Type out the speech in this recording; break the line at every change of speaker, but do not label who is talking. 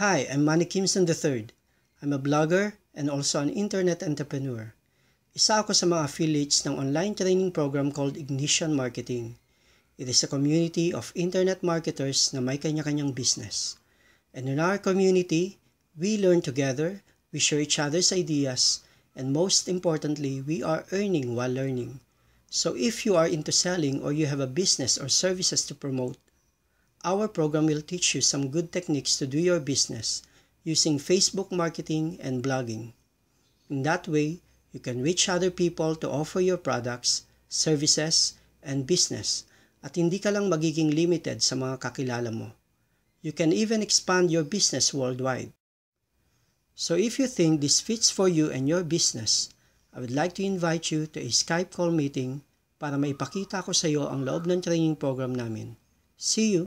Hi, I'm Manny Kimson III. I'm a blogger and also an internet entrepreneur. Isa ako sa mga affiliates ng online training program called Ignition Marketing. It is a community of internet marketers na may kanya-kanyang business. And in our community, we learn together, we share each other's ideas, and most importantly, we are earning while learning. So if you are into selling or you have a business or services to promote, our program will teach you some good techniques to do your business using Facebook marketing and blogging. In that way, you can reach other people to offer your products, services, and business at hindi ka lang magiging limited sa mga kakilala mo. You can even expand your business worldwide. So if you think this fits for you and your business, I would like to invite you to a Skype call meeting para maipakita ko sa iyo ang loob ng training program namin. See you!